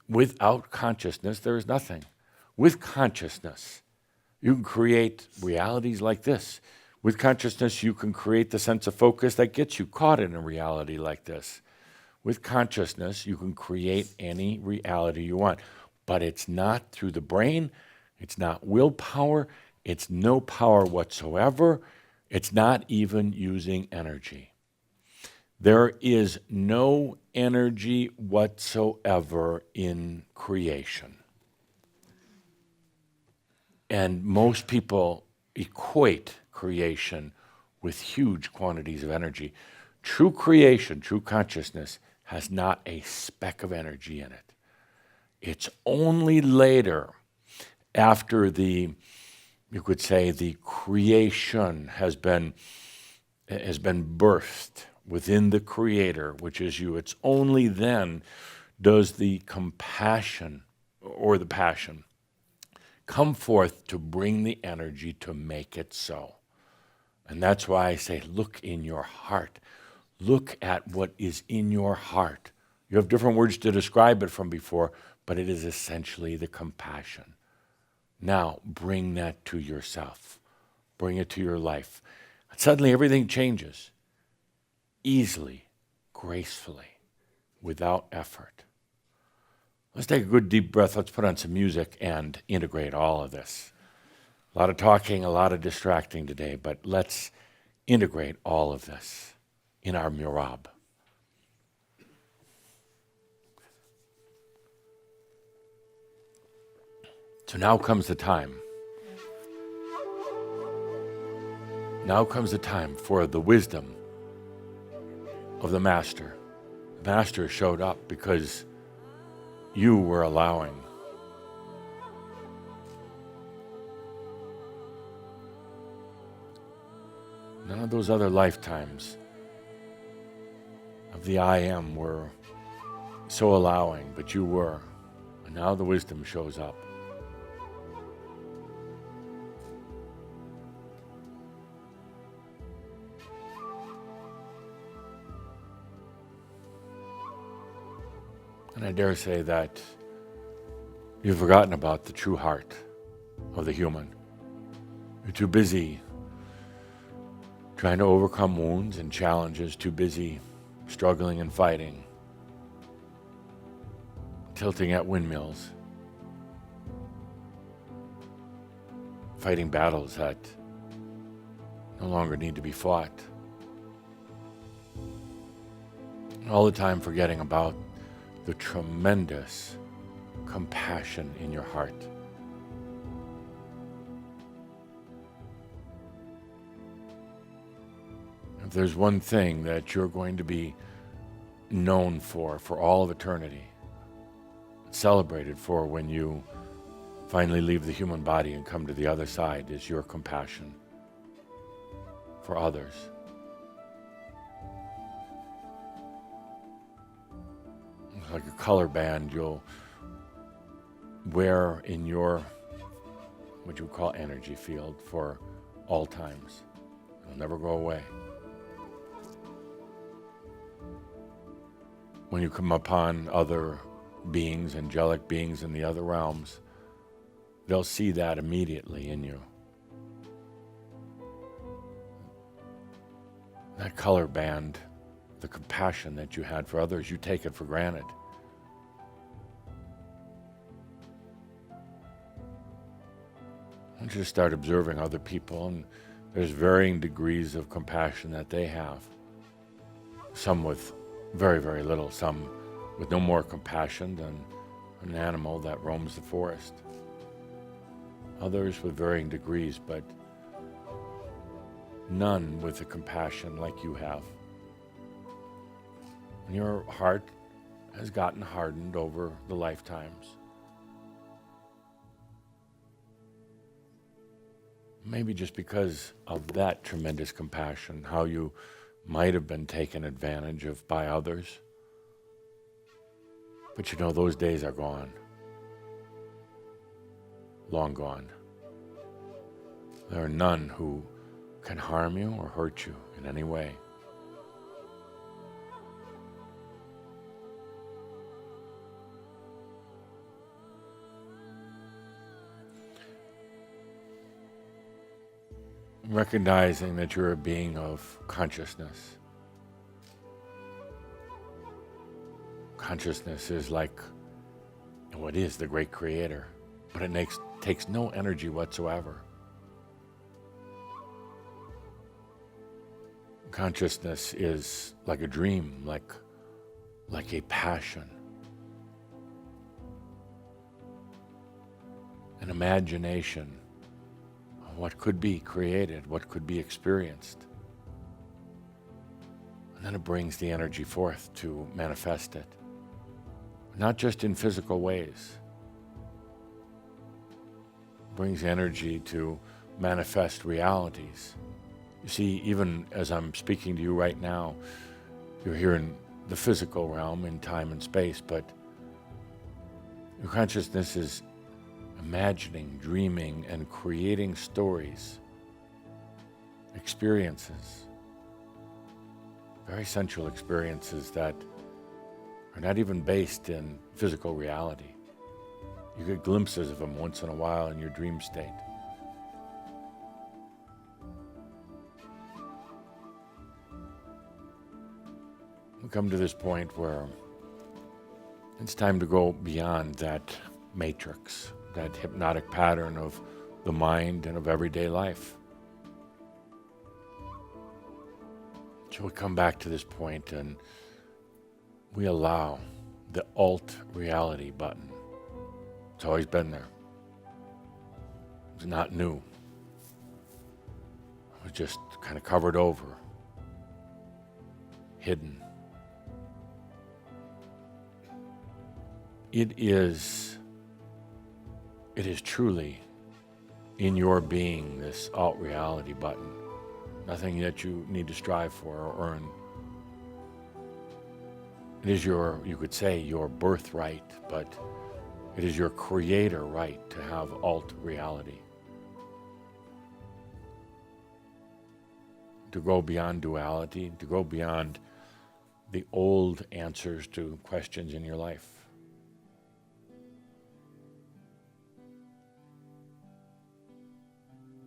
Without consciousness, there is nothing. With consciousness, you can create realities like this. With consciousness, you can create the sense of focus that gets you caught in a reality like this. With consciousness, you can create any reality you want. But it's not through the brain, it's not willpower, it's no power whatsoever, it's not even using energy. There is no energy whatsoever in creation. And most people equate creation with huge quantities of energy. True creation, true consciousness, has not a speck of energy in it. It's only later, after you could say, the creation has been birthed within the Creator, which is you. It's only then does the compassion or the passion come forth to bring the energy to make it so. And that's why I say, look in your heart. Look at what is in your heart. You have different words to describe it from before, but it is essentially the compassion. Now, bring that to yourself. Bring it to your life. And suddenly everything changes. Easily, gracefully, without effort. Let's take a good deep breath. Let's put on some music and integrate all of this. A lot of talking, a lot of distracting today, but let's integrate all of this in our Merabh. So now comes the time. Now comes the time for the wisdom of the Master. The Master showed up because you were allowing. None of those other lifetimes of the I Am were so allowing, but you were. And now the wisdom shows up. And I dare say that you've forgotten about the true heart of the human. You're too busy trying to overcome wounds and challenges, too busy struggling and fighting, tilting at windmills, fighting battles that no longer need to be fought. All the time forgetting about the tremendous compassion in your heart. If there's one thing that you're going to be known for all of eternity, celebrated for when you finally leave the human body and come to the other side, is your compassion for others. Like a color band you'll wear in your, what you would call energy field for all times. It'll never go away. When you come upon other beings, angelic beings in the other realms, they'll see that immediately in you. That color band, the compassion that you had for others, you take it for granted. I want you to start observing other people, and there's varying degrees of compassion that they have. Some with very, very little, some with no more compassion than an animal that roams the forest. Others with varying degrees, but none with the compassion like you have. And your heart has gotten hardened over the lifetimes. Maybe just because of that tremendous compassion, how you might have been taken advantage of by others. But you know, those days are gone. Long gone. There are none who can harm you or hurt you in any way. recognizing that you're a being of consciousness. Consciousness is like what is the great creator, but it takes no energy whatsoever. Consciousness is like a dream, like a passion, an imagination of what could be created, what could be experienced. And then it brings the energy forth to manifest it, not just in physical ways. It brings energy to manifest realities. You see, even as I'm speaking to you right now, you're here in the physical realm, in time and space, but your consciousness is imagining, dreaming, and creating stories, experiences, very sensual experiences that are not even based in physical reality. You get glimpses of them once in a while in your dream state. We come to this point where it's time to go beyond that matrix, that hypnotic pattern of the mind and of everyday life. So we come back to this point and we allow the alt reality button. It's always been there. It's not new. It was just kind of covered over, hidden. It is truly in your being, this alt reality button. Nothing that you need to strive for or earn. It is you could say, your birthright, but it is your creator right to have alt reality. To go beyond duality, to go beyond the old answers to questions in your life.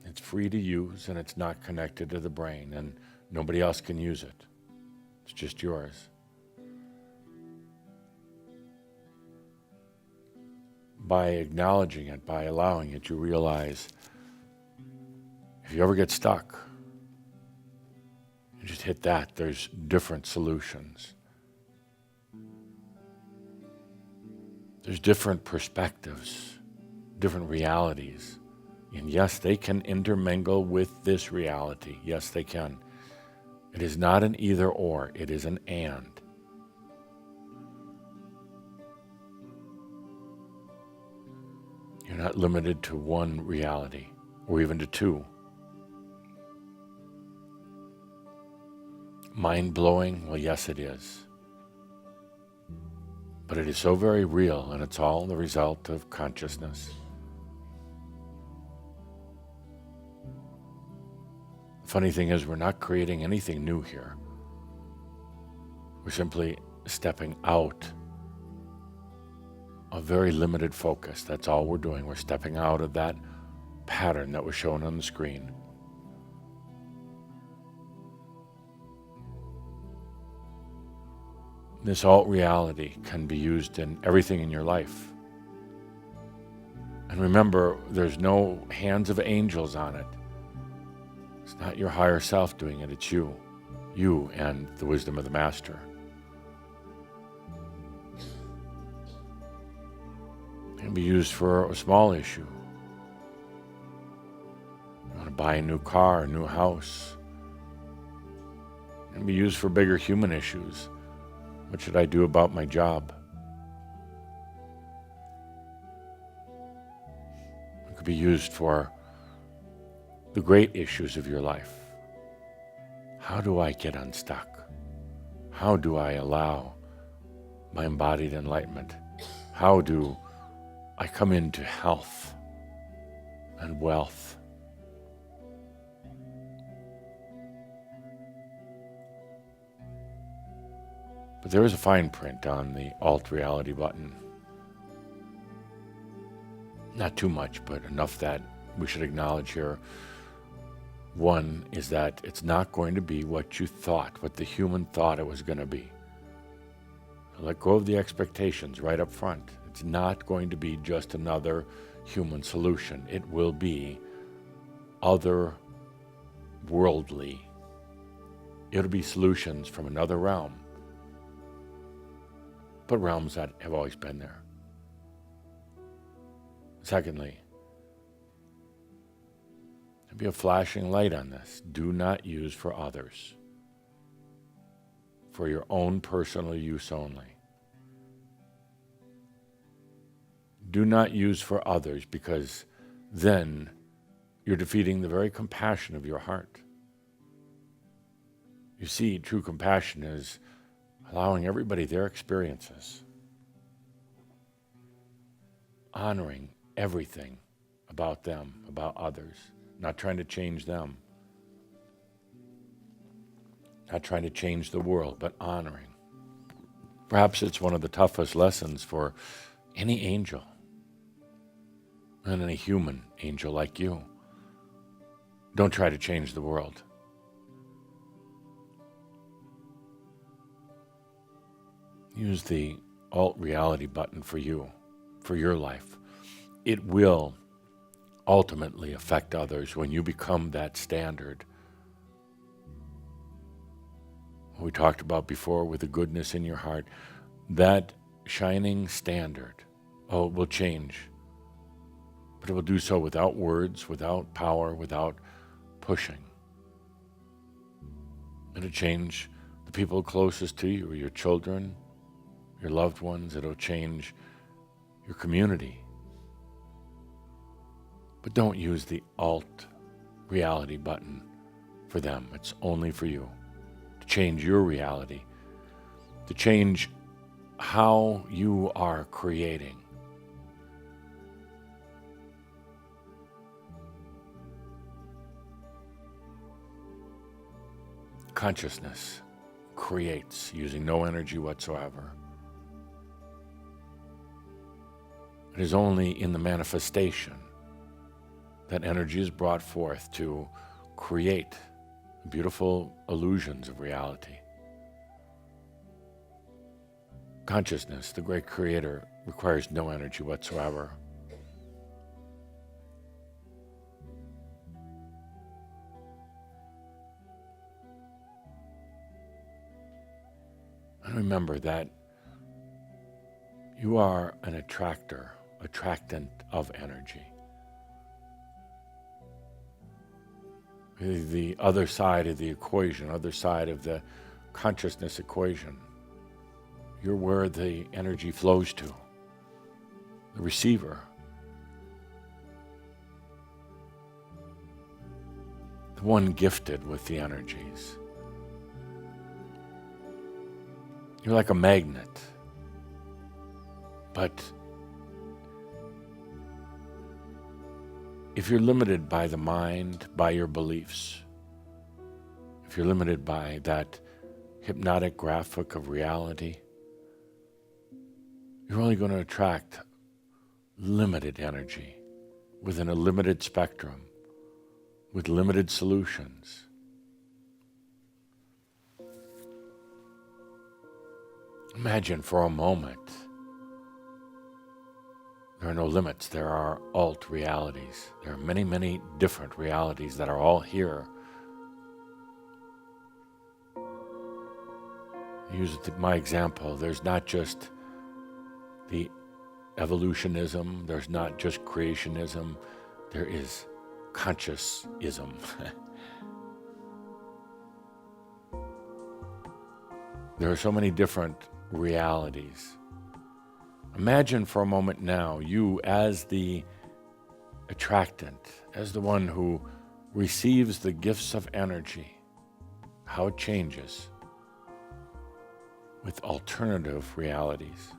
It's free to use, and it's not connected to the brain, and nobody else can use it. It's just yours. By acknowledging it, by allowing it, you realize if you ever get stuck, you just hit that. There's different solutions. There's different perspectives, different realities. And yes, they can intermingle with this reality. Yes, they can. It is not an either or, it is an and. You're not limited to one reality, or even to two. Mind-blowing? Well, yes, it is. But it is so very real, and it's all the result of consciousness. The funny thing is, we're not creating anything new here. We're simply stepping out of very limited focus. That's all we're doing. We're stepping out of that pattern that was shown on the screen. This alt reality can be used in everything in your life. And remember, there's no hands of angels on it. It's not your higher self doing it, it's you. You and the wisdom of the Master. It can be used for a small issue. You want to buy a new car, a new house. It can be used for bigger human issues. What should I do about my job? It could be used for the great issues of your life. How do I get unstuck? How do I allow my embodied enlightenment? How do I come into health and wealth? But there is a fine print on the alt reality button. Not too much, but enough that we should acknowledge here. One is that it's not going to be what you thought, what the human thought it was going to be. So let go of the expectations right up front. It's not going to be just another human solution. It will be otherworldly. It'll be solutions from another realm, but realms that have always been there. Secondly, there'll be a flashing light on this. Do not use for others, for your own personal use only. Do not use for others, because then you're defeating the very compassion of your heart. You see, true compassion is allowing everybody their experiences, honoring everything about them, about others, not trying to change them, not trying to change the world, but honoring. Perhaps it's one of the toughest lessons for any angel, and any human angel like you. Don't try to change the world. Use the alt reality button for you, for your life. It will ultimately affect others when you become that standard. We talked about before with the goodness in your heart, that shining standard, it will change. But it will do so without words, without power, without pushing. It'll change the people closest to you, your children, your loved ones. It'll change your community. But don't use the alt reality button for them. It's only for you. To change your reality. To change how you are creating. Consciousness creates using no energy whatsoever. It is only in the manifestation that energy is brought forth to create beautiful illusions of reality. Consciousness, the great creator, requires no energy whatsoever. And remember that you are an attractant of energy. The other side of the equation, other side of the consciousness equation. You're where the energy flows to, the receiver. The one gifted with the energies. You're like a magnet, but if you're limited by the mind, by your beliefs, if you're limited by that hypnotic graphic of reality, you're only going to attract limited energy within a limited spectrum, with limited solutions. Imagine for a moment, there are no limits. There are alt realities. There are many, many different realities that are all here. Use my example. There's not just the evolutionism. There's not just creationism. There is consciousism. There are so many different realities. Imagine for a moment now, you as the attractant, as the one who receives the gifts of energy, how it changes with alternative realities.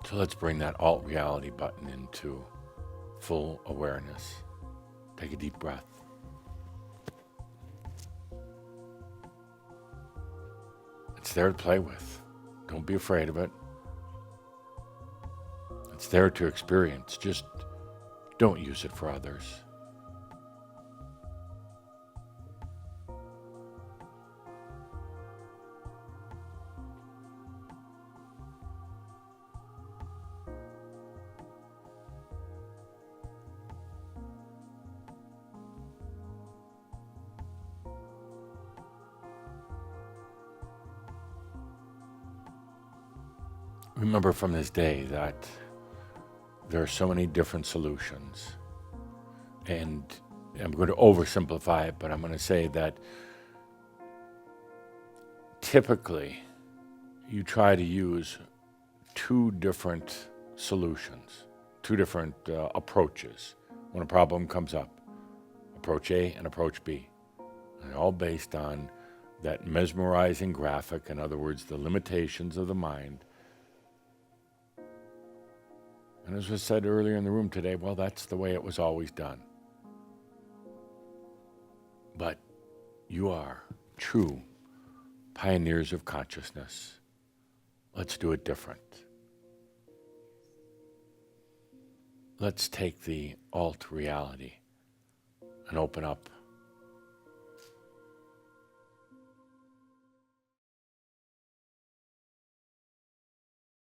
So let's bring that alt reality button into full awareness. Take a deep breath. It's there to play with. Don't be afraid of it. It's there to experience. Just don't use it for others. Remember from this day that there are so many different solutions. And I'm going to oversimplify it, but I'm going to say that typically you try to use two different solutions, two different approaches when a problem comes up. Approach A and approach B. And they're all based on that mesmerizing graphic, in other words, the limitations of the mind. And as was said earlier in the room today, well, that's the way it was always done. But you are true pioneers of consciousness. Let's do it different. Let's take the alt reality and open up